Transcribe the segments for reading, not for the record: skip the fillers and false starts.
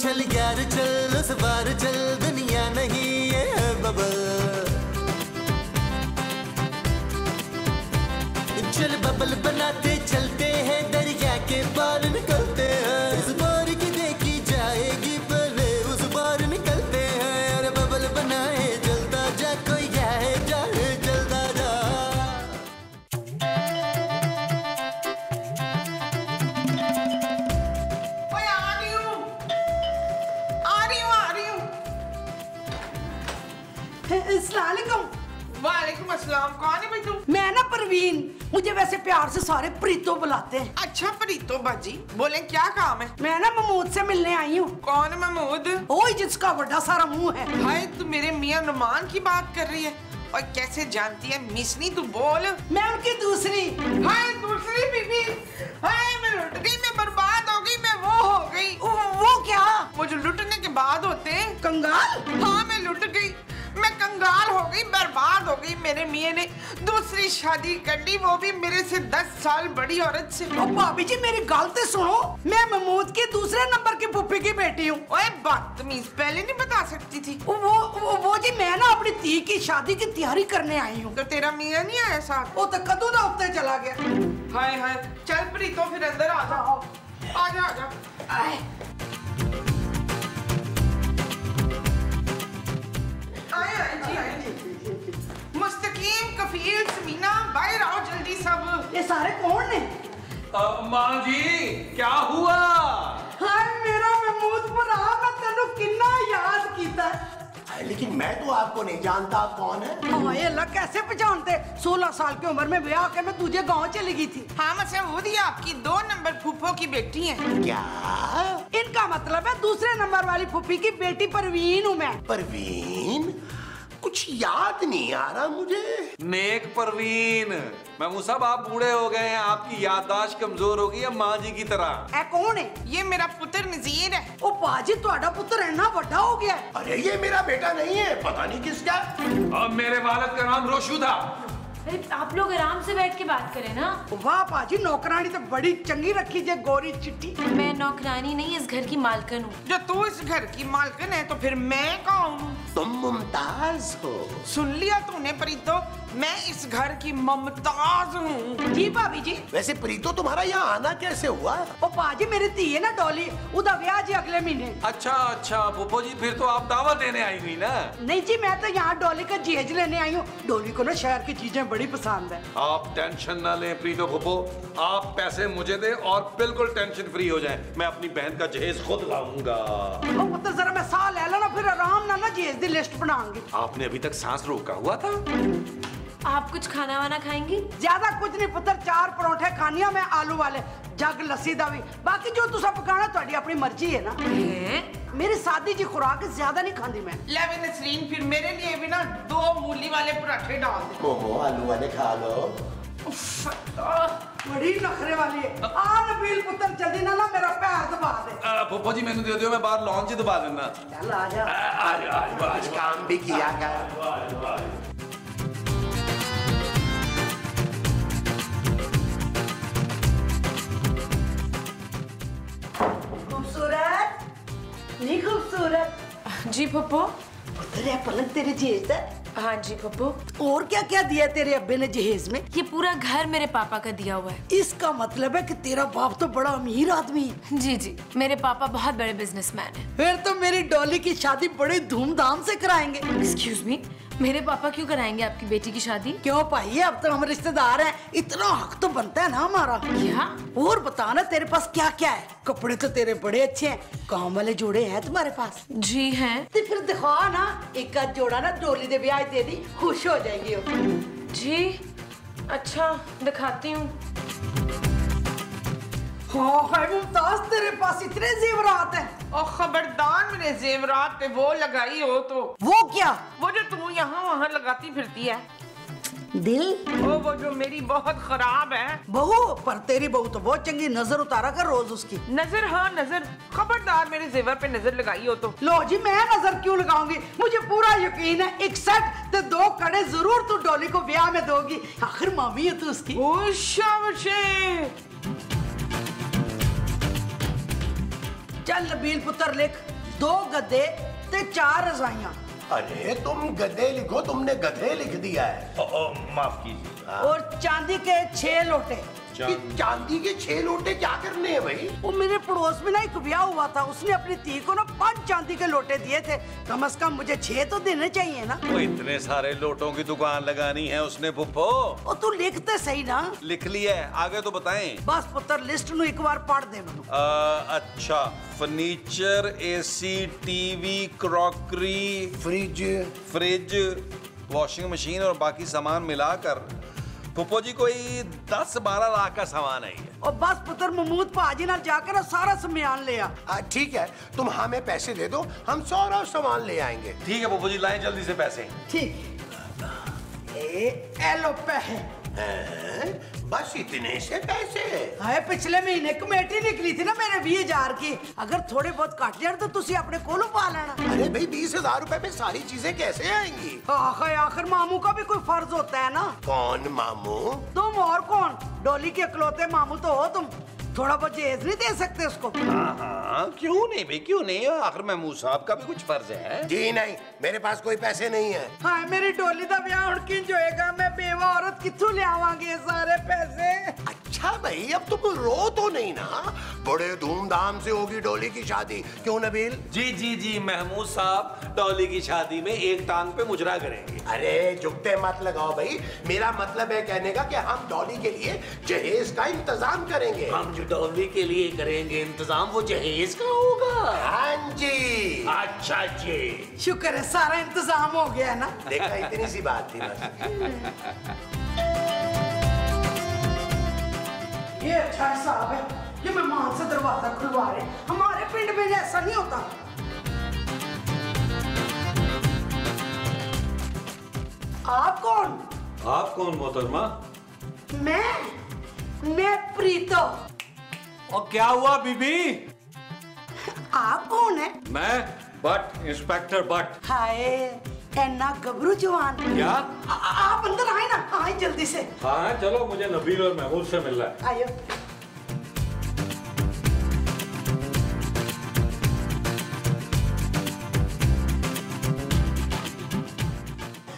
चल यार चल उस बार चल, दुनिया नहीं ये है बबल। चल बबल बनाते चलते हैं, दरिया के पार निकलते हैं। इस बार की देखी जाएगी पहले उस बार निकलते हैं। अरे बबल बनाए जलता जा, कोई जाए जाए जलता जा। ओए आ रही हूँ। अस्सलामुअलैकुम। वालेकुम अस्सलाम। कौन है भाई तू? मैं ना परवीन, मुझे वैसे प्यार से सारे प्रीतो बुलाते हैं। अच्छा प्रीतो बाजी, बोले क्या काम है? मैं ना महमूद से मिलने आई हूँ। कौन है महमूद? ओए जिसका बड़ा सारा मुंह है। हाय तू मेरे मियां नुमान की बात कर रही है, और कैसे जानती है मिसनी? तू बोल। मैं उनकी दूसरी। हाय दूसरी बीवी। हाय मैं लुट गई, मैं बर्बाद हो गई, मैं वो हो गई। वो क्या? वो जो लुटने के बाद होते हैं। कंगाल? हाँ मैं लुट गई, मैं कंगाल हो गई, बर्बाद हो गई। मेरे मियां ने दूसरी शादी कर ली, वो भी मेरे से 10 साल बड़ी औरत से। ओ भाभी जी मेरी गलती सुनो, मैं महमूद की दूसरे नंबर की पुप्पी की बेटी हूँ। ओए बदतमीज, पहले नहीं बता सकती थी? वो जी मैं ना अपनी धी की शादी की तैयारी करने आई हूँ। तो तेरा मियां नहीं आया साथ? वो तो कदों का उत्ते चला गया। हाय हाय चल प्रीतो फिर अंदर आ जा। आजा आजा। आए मुस्तकीम, कफील, समीना, बाहर आओ जल्दी सब। ये सारे कौन ने? माँ जी क्या हुआ? हाय मेरा महमूद भरा, मैं तेनू कितना याद कीता। लेकिन मैं तो आपको नहीं जानता, आप कौन है? हाय अल्लाह, कैसे पहचानते? 16 साल की उम्र में ब्याह के मैं तुझे गांव चली गई थी। हाँ मसूद, ये आपकी 2 नंबर फूफो की बेटी है। क्या? इनका मतलब है दूसरे नंबर वाली फूफी की बेटी परवीन हूँ मैं। परवीन? कुछ याद नहीं आ रहा मुझे। नेक परवीन, महमूद साहब आप बूढ़े हो गए हैं, आपकी याददाश्त कमजोर हो गई है माँ जी की तरह। ए कौन है? ये मेरा पुत्र नजीर है। ओ पाजी तुम्हारा पुत्र इतना बड़ा हो गया। अरे ये मेरा बेटा नहीं है, पता नहीं किसका। अब मेरे वालिद का नाम रोशू था। अरे आप लोग आराम से बैठ के बात करें ना। वाह पाजी, नौकरानी तो बड़ी चंगी रखी जे, गोरी चिट्टी। मैं नौकरानी नहीं, इस घर की मालकिन हूँ। जो तू इस घर की मालकिन है तो फिर मैं कौन हूँ? तुम मुमताज हो। सुन लिया तूने प्रीतो, मैं इस घर की मुमताज हूँ। जी भाभी जी। वैसे प्रीतो तुम्हारा यहाँ आना कैसे हुआ? ओ पाजी मेरी धी है ना डॉली, उदा ब्याह जी अगले महीने। अच्छा अच्छा पुप्पो जी, फिर तो आप दावत देने आई हुई ना? नहीं जी, मैं तो यहाँ डॉली का जहेज लेने आई हूँ। डॉली को ना शहर की चीजें बड़ी पसंद है। आप टेंशन ना लें प्रीतो पुप्पो, आप पैसे मुझे दे और बिल्कुल टेंशन फ्री हो जाएं। मैं अपनी बहन का जहेज खुद लाऊंगा। ओ पुत्र जरा मैं साह ले लो ना, फिर आराम ना जहेज दी लिस्ट बनाऊंगी। आपने अभी तक सांस रोका हुआ था। आप कुछ खाना वाना खाएंगी? ज्यादा कुछ नहीं पुत्र, 4 परोठे खानिया मैं आलू वाले, जग लस्सी दा भी। बाकी जो तुसा पकाना ਤੁਹਾਡੀ अपनी मर्जी है ना। मेरी सादी जी खुराक ज्यादा नहीं खाती मैं। ले भी नसरीन, फिर मेरे लिए भी ना 2 मूली वाले पराठे डाल दे। मोमो आलू वाले खा लो। बड़ी नखरे वाली है। आ नबील पुत्र जल्दी ना मेरा पैर दबा दे। पुप्पो जी मैंने दे दियो, मैं बाहर लॉन च दबा देना। चल आ जा। आज काम भी किया कर। खूबसूरत नहीं खूबसूरत? जी पप्पो। पुत्र है पलंग तेरे जहेज है। हाँ जी पप्पो। और क्या क्या दिया तेरे अब्बे ने जहेज में? ये पूरा घर मेरे पापा का दिया हुआ है। इसका मतलब है कि तेरा बाप तो बड़ा अमीर आदमी है। जी जी, मेरे पापा बहुत बड़े बिजनेसमैन हैं। फिर तो मेरी डॉली की शादी बड़े धूमधाम से कराएंगे। एक्सक्यूज मी, मेरे पापा क्यों कराएंगे आपकी बेटी की शादी? क्यों पाई, अब तो हम रिश्तेदार हैं, इतना हक तो बनता है ना हमारा। क्या? और बता ना तेरे पास क्या क्या है? कपड़े तो तेरे बड़े अच्छे हैं, काम वाले जोड़े हैं तुम्हारे पास? जी हैं। तो फिर दिखा ना, एक आध जोड़ा ना डोली दे ब्याह दे दी, खुश हो जाएगी वो। जी अच्छा दिखाती हूँ। हाँ मुमताज, तेरे पास इतने जेवरात हैं। और खबरदार मेरे जेवरात पे वो लगाई हो तो। वो क्या? वो जो तू यहाँ वहाँ लगाती फिरती है। दिल? वो जो मेरी बहुत खराब है। बहू? पर तेरी बहू तो बहुत चंगी, नजर उतारा कर रोज उसकी। नजर? हाँ नजर। खबरदार मेरे जेवर पे नजर लगाई हो तो। लो जी, मैं नजर क्यों लगाऊंगी? मुझे पूरा यकीन है एक सेट तो 2 कड़े जरूर तू डॉली को ब्याह में दोगी। आखिर मामी है तू उसकी। ओ शाबाशे। चल नबील पुत्र लिख, 2 गद्दे ते 4 रजाइयां। अरे तुम गधे लिखो, तुमने गधे लिख दिया है। माफ कीजिए। और चांदी के 6 लोटे। चांदी के 6 लोटे क्या करने हैं भाई? वो मेरे पड़ोस में ना एक ब्याह हुआ था, उसने अपनी धी को ना 5 चांदी के लोटे दिए थे। कम से कम मुझे 6 तो देने चाहिए ना। वो इतने सारे लोटों की दुकान लगानी है उसने फुप्पो। वो तू लिखते सही ना। लिख लिया है, आगे तो बताएं। बस पुत्र लिस्ट नु एक बार पढ़ दे मैनू। अच्छा, furniture, AC, TV, crockery, fridge, washing machine और बाकी सामान मिलाकर पुप्पो जी कोई 10-12 लाख का सामान है ये। और बस पुत्र महमूद पाजी ना जाकर सारा सामान ले आ। ठीक है, तुम हमें पैसे दे दो, हम सारा सामान ले आएंगे। ठीक है पुप्पो जी, लाएं जल्दी से पैसे। ठीक एलो पैसे। बस इतने से पैसे? हाय पिछले महीने कमेटी निकली थी ना मेरे 20,000 की, अगर थोड़े बहुत कट जाए तो तुसी अपने कोलों पा लेना। अरे भाई 20,000 रुपए में सारी चीजें कैसे आएंगी? आखिर मामू का भी कोई फर्ज होता है ना। कौन मामू? तुम और कौन? डोली के इकलौते मामू तो हो तुम। थोड़ा बहुत जहेज नहीं दे सकते उसको? हाँ, क्यों नहीं भाई, क्यों नहीं? आखिर महमूद साहब का भी कुछ फर्ज है। जी नहीं, मेरे पास कोई पैसे नहीं है। हाँ, मेरी डोली का ब्याह हुण किंज होएगा? मैं बेवा औरत कित्थों ले आवांगे ये सारे पैसे? अच्छा भाई, अब तुम रो तो नहीं ना? बड़े धूमधाम से होगी डोली की शादी, क्यों नबील? जी जी जी, महमूद साहब डॉली की शादी में एक टांग पे मुजरा करेंगे। अरे जुगते मत लगाओ भाई, मेरा मतलब है कहने का कि हम डॉली के लिए जहेज का इंतजाम करेंगे। हम जो डॉली के लिए करेंगे इंतजाम, वो जहेज का होगा? हाँ जी। अच्छा जी, शुक्र है सारा इंतजाम हो गया ना। देखा, इतनी सी बात थी बस। ये अच्छा हिसाब है, ये मेहमान से दरवाजा खुलवा रहे। हमारे पिंड में ऐसा नहीं होता। आप कौन? आप कौन मोहतरमा? मैं प्रीतो। और क्या हुआ बीबी? आप कौन है? मैं बट, इंस्पेक्टर बट। हाय एना गबरू जवान। क्या? आप अंदर आए ना, आए जल्दी से। हाँ चलो, मुझे नबील और महमूद से मिलना है। आयो।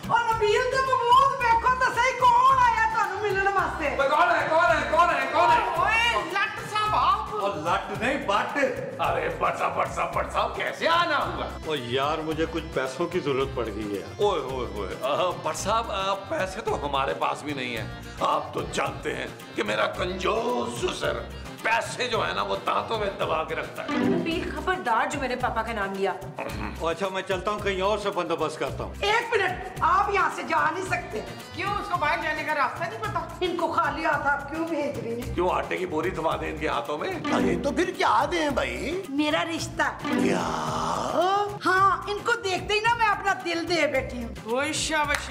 और नबील ते महमूद देखो तो सही कौन आया थानू मिलने वास्ते? कौन है कौन है कौन है कौन है? ओए लट साहब आप। और लट नहीं बट। अरे बट साहब कैसे आना हुआ? ओ यार, मुझे कुछ पैसों की जरूरत पड़ गई है। ओए ओए ओए, बट साहब पैसे तो हमारे पास भी नहीं है। आप तो जानते हैं कि मेरा कंजूस ससुर पैसे जो है ना वो दांतों में दबा के रखता है। नबील खबरदार जो मेरे पापा का नाम लिया। अच्छा, मैं चलता हूँ, कहीं और से बंदोबस्त करता हूँ। 1 मिनट, आप यहाँ से जा नहीं सकते। क्यों, उसको बाहर जाने का रास्ता नहीं पता? इनको खाली हाथ आप क्यों भेज रही हैं? क्यों, आटे की बोरी थमा दें इनके हाथों में? अरे तो फिर क्या दें भाई? मेरा रिश्ता। क्या? हाँ, इनको देखते ही ना मैं अपना दिल दे बैठी हूँ। ओए शाबाश,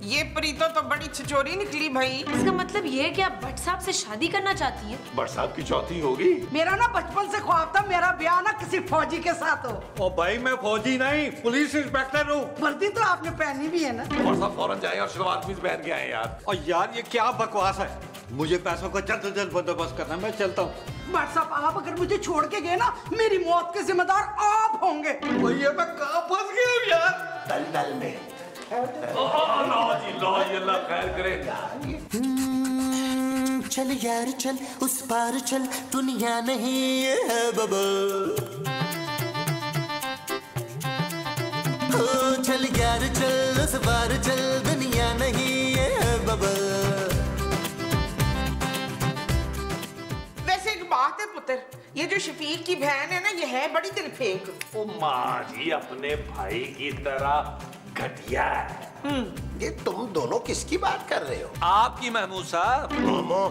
ये प्रीतो तो बड़ी छिचोरी निकली भाई। इसका मतलब ये है कि आप भट्ट साहब से शादी करना चाहती हैं? बट साहब की चौथी होगी। मेरा ना बचपन से ख्वाब था मेरा ब्याह ना किसी फौजी के साथ हो। ओ भाई, मैं फौजी नहीं, पुलिस इंस्पेक्टर हूँ। वर्दी तो आपने पहनी भी है ना। और सब फौरन जाए और शलवार कमीज पहन के आए यार। और यार, ये क्या बकवास है? मुझे पैसों का जल्द से जल्द बंदोबस्त करना है, मैं चलता हूँ। बट साहब, आप अगर मुझे छोड़ के गए ना, मेरी मौत के जिम्मेदार आप होंगे। और ये मैं कहाँ फंस गया हूँ यार? दलदल में। लो जी, अल्लाह खैर करे। चल यार चल, उस पार चल, दुनिया नहीं ये है बबल। ओ चल यार चल, उस पार चल, दुनिया नहीं ये है बबल। वैसे एक बात है पुत्र, ये जो शफीक की बहन है ना, ये है बड़ी दिल फेंक। वो माँ जी अपने भाई की तरह घटिया है। ये तुम दोनों किसकी बात कर रहे हो? आपकी महमूद साहब। मोमो,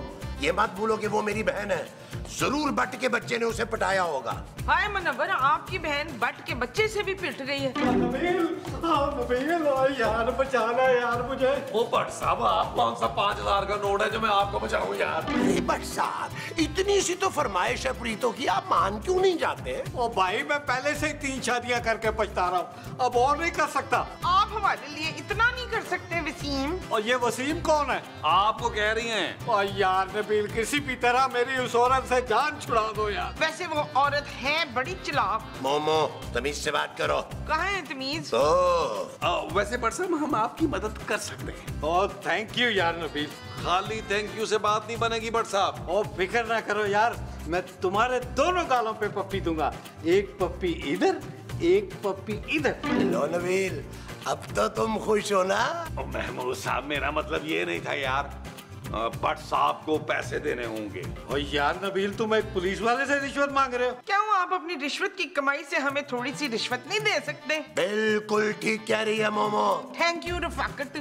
ये मत भूलो कि वो मेरी बहन है। जरूर बट के बच्चे ने उसे पटाया होगा। हाय मनव्वर, आपकी बहन बट के बच्चे से भी पिट गई है। नबील, यार बचाना यार मुझे। वो बट साहब, आप कौन सा 5,000 का नोट है जो मैं आपको बचाऊं यार? अरे बट साहब, इतनी सी तो फरमाइश है प्रीतो की, आप मान क्यों नहीं जाते? ओ भाई, मैं पहले से ही 3 शादियां करके पछता रहा हूँ, अब और नहीं कर सकता। आप आप हमारे लिए इतना नहीं कर सकते वसीम? और ये वसीम कौन है? आपको कह रही हैं। और यार नबील, किसी भी तरह मेरी उस औरत से जान छुड़ा दो यार। वैसे वो औरत है बड़ी चालाक। मोमो, तमीज से बात करो। कहाँ है तमीज? वैसे बट साहब हम आपकी मदद कर सकते हैं। ओह थैंक यू यार नबील। खाली थैंक यू से बात नहीं बनेगी बट साहब। ओ फिक्र ना करो यार, मैं तुम्हारे दोनों गालों पे पप्पी दूंगा। एक पप्पी इधर, एक पप्पी इधर। लो नबील, अब तो तुम खुश हो ना? महमूद साहब, मेरा मतलब ये नहीं था यार। बट साहब को पैसे देने होंगे। और यार नबील, तुम एक पुलिस वाले से रिश्वत मांग रहे हो? क्यों आप अपनी रिश्वत की कमाई से हमें थोड़ी सी रिश्वत नहीं दे सकते? बिल्कुल ठीक कह रही है मोमो। Thank you Rafaqat.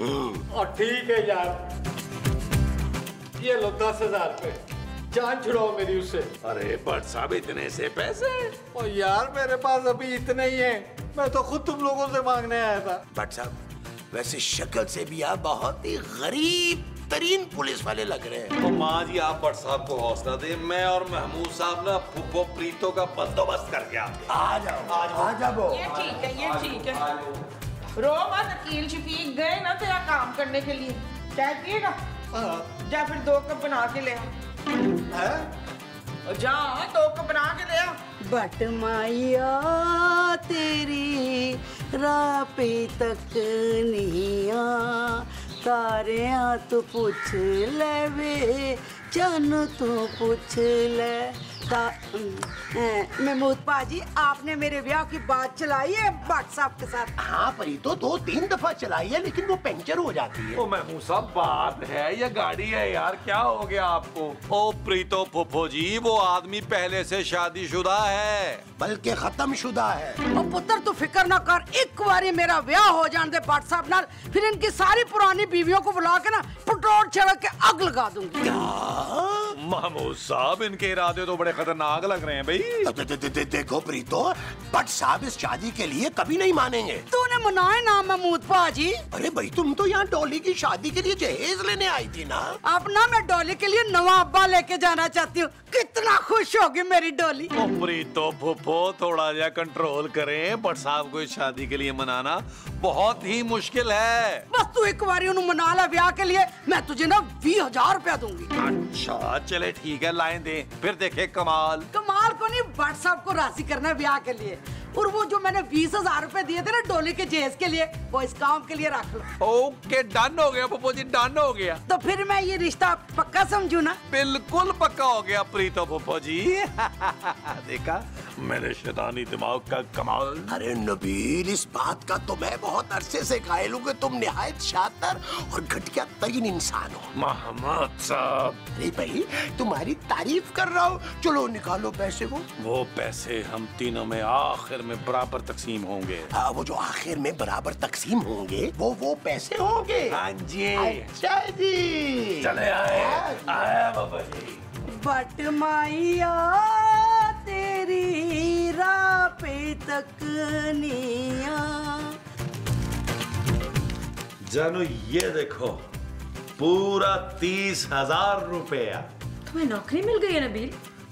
और ठीक है यार, ये लो 10,000 रुपए, जान छुड़ाओ मेरी उससे। अरे बट साहब, इतने से पैसे? और यार मेरे पास अभी इतने ही हैं, मैं तो खुद तुम लोगों से मांगने आया था। बट साहब, वैसे शक्ल से भी आप बहुत ही गरीब तरीन पुलिस वाले लग रहे हैं। तो माँ जी, आप बट साहब को हौसला दे। मैं और महमूद साहब ना फुप्पो प्रीतो का बंदोबस्त करके आते हैं। आ जाओ, आ जाओ। ये ठीक है, ये ठीक है। रो मत, अकील शफीक गए ना तेरा काम करने के लिए। चाय पिएगा? जा फिर 2 कप बना के ले आ। जा 2 कप बना के ले आ। बट माया तेरी राह पे तक नहीं आ, तारियां तू पूछ ले वे, जानो तू पूछ ले। महमूद पाजी, आपने मेरे ब्याह की बात चलाई है भट्ट साहब के साथ? हाँ परी, तो 2-3 दफा चलाई है, लेकिन वो पंचर हो जाती है। ओ महमूद साहब, बात है या गाड़ी है यार? क्या हो गया आपको? ओ प्रीतो फुफ्फो जी, वो आदमी पहले से शादीशुदा है, बल्कि खत्म शुदा है। और पुत्र तू फिक्र ना कर, एक बारी मेरा ब्याह हो जाने दे भट्ट साहब नाल, फिर इनकी सारी पुरानी बीवियों को बुला के ना पेट्रोल छिड़क के आग लगा दूंगी। महमूद साहब, इनके इरादे तो बड़े खतरनाक लग रहे हैं भाई। देखो प्रीतो, भट्ट साहब इस शादी के लिए कभी नहीं मानेंगे। तूने मनाए ना महमूद पाजी? अरे भाई, तुम तो यहाँ डॉली की शादी के लिए जहेज लेने आई थी ना? अब ना मैं डॉली के लिए नवा अब्बा लेके जाना चाहती हूँ। कितना खुश होगी मेरी डॉली। ओ प्रीतो फुफ्फो, थोड़ा जा कंट्रोल करें। भट्ट साहब को इस शादी के लिए मनाना बहुत ही मुश्किल है। बस तू एक बारी उन्हें मना ला ब्याह के लिए, मैं तुझे ना 20,000 रुपया दूंगी। अच्छा चले ठीक है, लाइन दे, फिर देखे कमाल। कमाल को नहीं, भट्ट साहब को राजी करना है ब्याह के लिए। और वो जो मैंने 20,000 रुपए दिए थे ना डोली के जहेज के लिए, वो इस काम के लिए रख लो। ओके, डन हो गया फुफ्फो जी, डन हो गया। तो फिर मैं ये रिश्ता पक्का समझू ना? बिल्कुल पक्का हो गया प्रीतो फुफ्फो जी। देखा मैंने शैतानी दिमाग का कमाल। अरे नबील, इस बात का तो मैं बहुत अरसे से कायल हूँ कि तुम निहायत शातिर और घटिया तरीन इंसान हो। मोहम्मद साहब, अरे भाई, तुम्हारी तारीफ कर रहा हूँ। चलो निकालो पैसे। वो पैसे हम तीनों में आखिर में बराबर तकसीम होंगे। वो जो आखिर में बराबर तकसीम होंगे, वो पैसे होंगे। हाँ जी। अच्छा जी, चले आए बाबा जी। बट माइया तेरी राह पे तक निया। जानू, ये देखो, पूरा 30,000 रुपया। तुम्हें नौकरी मिल गई है नबील?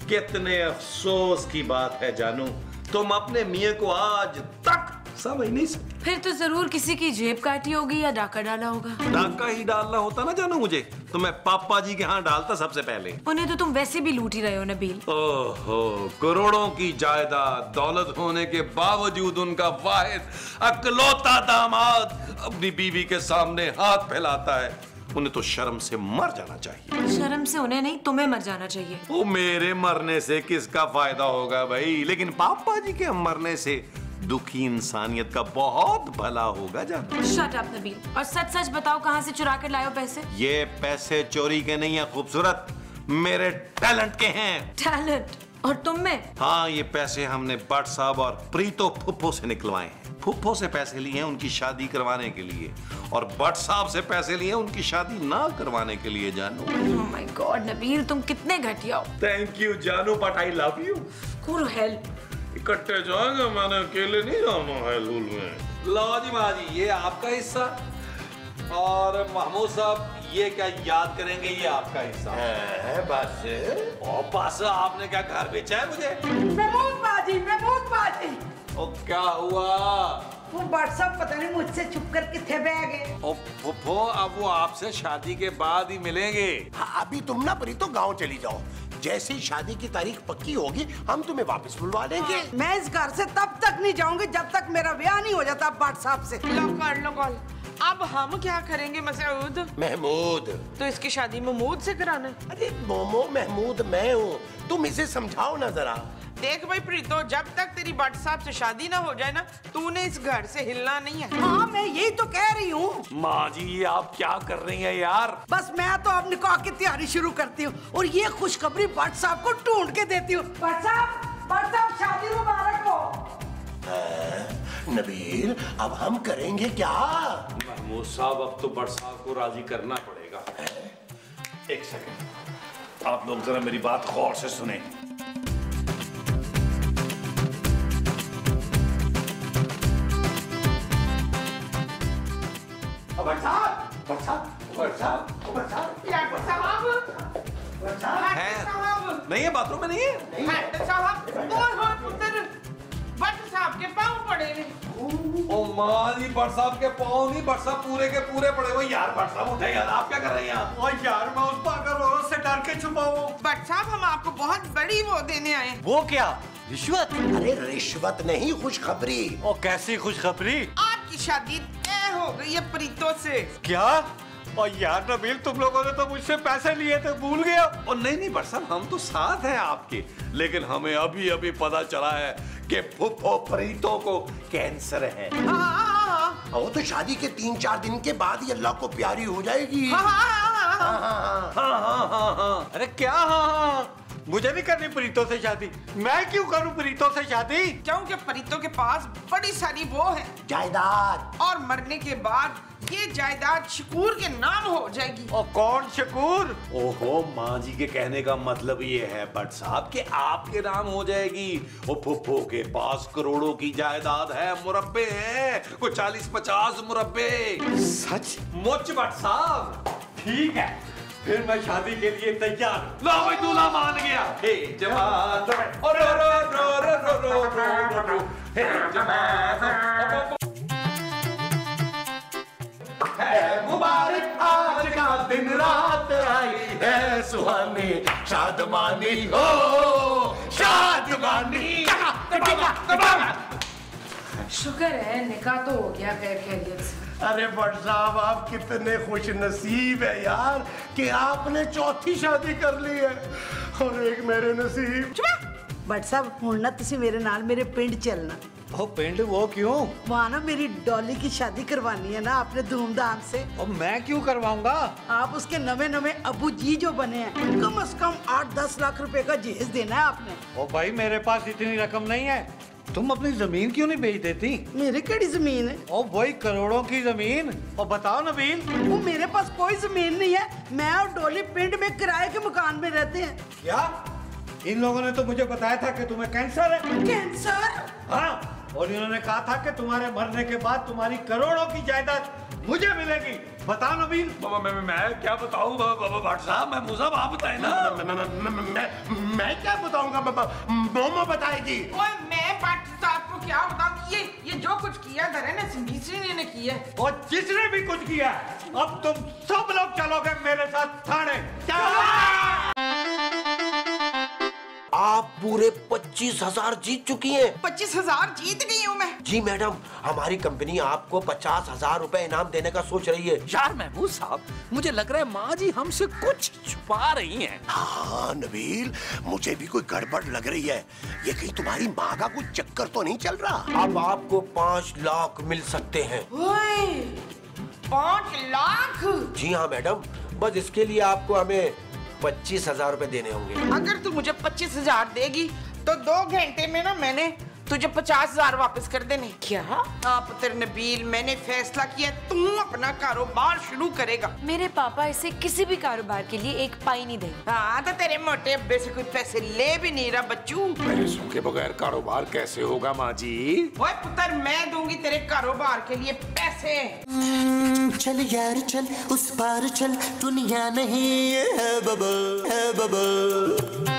कितने अफसोस की बात है जानू, तुम अपने मियाँ को आज तक समझ नहीं सकते। फिर तो जरूर किसी की जेब काटी होगी या डाका डाला होगा। डाका ही डालना होता ना जानू मुझे, तो मैं पापा जी के यहाँ डालता सबसे पहले। उन्हें तो तुम वैसे भी लूट ही रहे हो नबील। ओहो, करोड़ों की जायदाद दौलत होने के बावजूद उनका वाहिद अकलौता दामाद अपनी बीवी के सामने हाथ फैलाता है। उन्हें तो शर्म से मर जाना चाहिए। शर्म से उन्हें नहीं, तुम्हें मर जाना चाहिए। वो मेरे मरने से किसका फायदा होगा भाई, लेकिन पापा जी के मरने से दुखी इंसानियत का बहुत भला होगा। जान शट अप नबील, और सच सच बताओ, कहाँ से चुरा कर लाए हो पैसे? ये पैसे चोरी के नहीं है खूबसूरत, मेरे टैलेंट के हैं। टैलेंट? और तुम में? हाँ, ये पैसे हमने भट्ट साहब और प्रीतो फुफ्फो से निकलवाए हैं। फुफ्फो से पैसे लिए हैं उनकी शादी करवाने के लिए, और भट्ट साहब से पैसे लिए हैं उनकी शादी ना करवाने के लिए। जानू, ओह माय गॉड नबील, तुम कितने घटिया हो। थैंक यू जानू, but I love you. Go to hell. इकट्ठे जाएंगे, मैंने अकेले नहीं जाना है लूल में। लो जी माँ जी, ये आपका हिस्सा, और महमूद साहब ये क्या याद करेंगे, ये आपका हिस्सा है। बस और बस, आपने क्या घर बेचा है मुझे? महमूद बाजी, महमूद बाजी। ओ क्या हुआ? वो व्हाट्सएप पता नहीं मुझसे छुप कर किथे बह गए। ओ फुफो, अब वो आपसे शादी के बाद ही मिलेंगे। हाँ, अभी तुम ना प्रीतो गांव चली जाओ, जैसे ही शादी की तारीख पक्की होगी हम तुम्हें वापस बुलवा लेंगे। मैं इस घर से तब तक नहीं जाऊंगी जब तक मेरा ब्याह नहीं हो जाता व्हाट्सएप से। लो कर लो कॉल। अब हम क्या करेंगे मसूद? महमूद। तो इसकी शादी महमूद से कराना? अरे मोमो, महमूद मैं हूँ, तुम इसे समझाओ ना जरा। देख भाई प्रीतो, जब तक तेरी व्हाट्सएप से शादी ना हो जाए ना, तूने इस घर से हिलना नहीं है। हाँ, मैं यही तो कह रही हूँ। माँ जी, ये आप क्या कर रही हैं यार? बस मैं तो अब निकाह की तैयारी शुरू करती हूँ और ये खुशखबरी व्हाट्सएप को ढूंढ के देती हूँ। व्हाट्सएप शादी मुबारक हो। नबील, अब हम करेंगे क्या? महमूद साहब, अब तो बट साहब को राजी करना पड़ेगा। एक सेकंड, आप लोग जरा मेरी बात गौर से सुने। नहीं है, बाथरूम में नहीं है। के पाँव पड़े। ओ माँ जी, बट साहब के पाँव नहीं, बट साहब पूरे के पूरे पड़े हुए। यार बट साहब उठे यार, आप क्या कर रहे हैं यहाँ? और यार मैं उस पागल औरत से डर के छुपा हूँ। बट साहब, हम आपको बहुत बड़ी वो देने आए। वो क्या? रिश्वत? अरे रिश्वत नहीं, खुशखबरी। और कैसी खुशखबरी? आपकी शादी तय हो गई है प्रीतो से। क्या? और यार नबील, तुम लोगों ने तो मुझसे पैसे लिए थे, भूल गए? और नहीं बट साहब, हम तो साथ हैं आपके, लेकिन हमें अभी अभी पता चला है कि फुफो प्रीतो को कैंसर है। वो तो शादी के 3-4 दिन के बाद ही अल्लाह को प्यारी हो जाएगी। अरे क्या? हाँ, मुझे नहीं करनी प्रीतो से शादी। मैं क्यों करूं प्रीतो से शादी? क्योंकि प्रीतो के पास बड़ी सारी वो है, जायदाद, और मरने के बाद ये जायदाद शकूर के नाम हो जाएगी। और कौन शकूर? ओहो, माँ जी के कहने का मतलब ये है बट साहब कि आपके नाम हो जाएगी। वो फुफो के पास करोड़ों की जायदाद है, मुरब्बे हैं, कोई 40-50 मुरब्बे। सच? मुझ बट साहब। ठीक है, फिर मैं शादी के लिए तैयार। लो भाई, दूल्हा मान गया। हे जवान, रो रो रो रो रो रो रो रो, हे जवान, है मुबारक आज का दिन, रात आई है सुहानी, शादमानी हो शादमानी। शुक्र है निकाह तो हो गया खैर खैरियत से। अरे बट साहब, आप कितने खुश नसीब है यार कि आपने चौथी शादी कर ली है, और एक मेरे नसीब। बट साहब, हुण ना तुसी मेरे नाल मेरे पिंड चलना। ओ पिंड? वो क्यों? वहाँ ना मेरी डॉली की शादी करवानी है ना आपने धूमधाम से। और मैं क्यों करवाऊंगा? आप उसके नवे अबू जी जो बने हैं, कम से कम 8-10 लाख रुपए का जहेज देना है आपने। ओ भाई, मेरे पास इतनी रकम नहीं है। तुम अपनी जमीन क्यों नहीं बेच देती? मेरी केड़ी जमीन है? ओ वही करोड़ों की जमीन। और बताओ नबील। वो मेरे पास कोई जमीन नहीं है, मैं और डॉली पिंड में किराए के मकान में रहते हैं। क्या? इन लोगों ने तो मुझे बताया था कि तुम्हें कैंसर है। कैंसर? हाँ, और इन्होंने कहा था कि तुम्हारे मरने के बाद तुम्हारी करोड़ों की जायदाद मुझे मिलेगी। बताओ नबील। मैं क्या बताऊं भट्ट साहब? मैं मुझे आप बताए ना। मैं क्या बताऊंगा? मोमो बताएगी। ओए, मैं भट्ट साहब को क्या बताऊं? ये जो कुछ किया धरे ना मिस्त्री ने किया। और जिसने भी कुछ किया, अब तुम सब लोग चलोगे मेरे साथ थाने। आप पूरे 25,000 जीत चुकी हैं। 25,000 जीत गई हूँ मैं। जी मैडम, हमारी कंपनी आपको 50,000 रुपए इनाम देने का सोच रही है। यार महमूद साहब, मुझे लग रहा है माँ जी हमसे कुछ छुपा रही हैं। हाँ नबील, मुझे भी कोई गड़बड़ लग रही है। ये कहीं तुम्हारी माँ का कुछ चक्कर तो नहीं चल रहा? अब आपको 5 लाख मिल सकते हैं। 5 लाख? जी हाँ मैडम, बस इसके लिए आपको हमें 25,000 रुपए देने होंगे। अगर तू मुझे 25,000 देगी तो 2 घंटे में ना मैंने तुझे 50,000 वापस कर देने। क्या? हाँ पुत्र नबील, मैंने फैसला किया तू अपना कारोबार शुरू करेगा। मेरे पापा इसे किसी भी कारोबार के लिए एक पाई नहीं देंगे। हाँ, तो तेरे मोटे अब्बे से कोई पैसे ले भी नहीं रहा बच्चू। पैसों के बगैर कारोबार कैसे होगा माँ जी? ओए पुत्र, मैं दूंगी तेरे कारोबार के लिए पैसे। चल यार चल, उस पार चल, दुनिया नहीं है बबल, है बबल।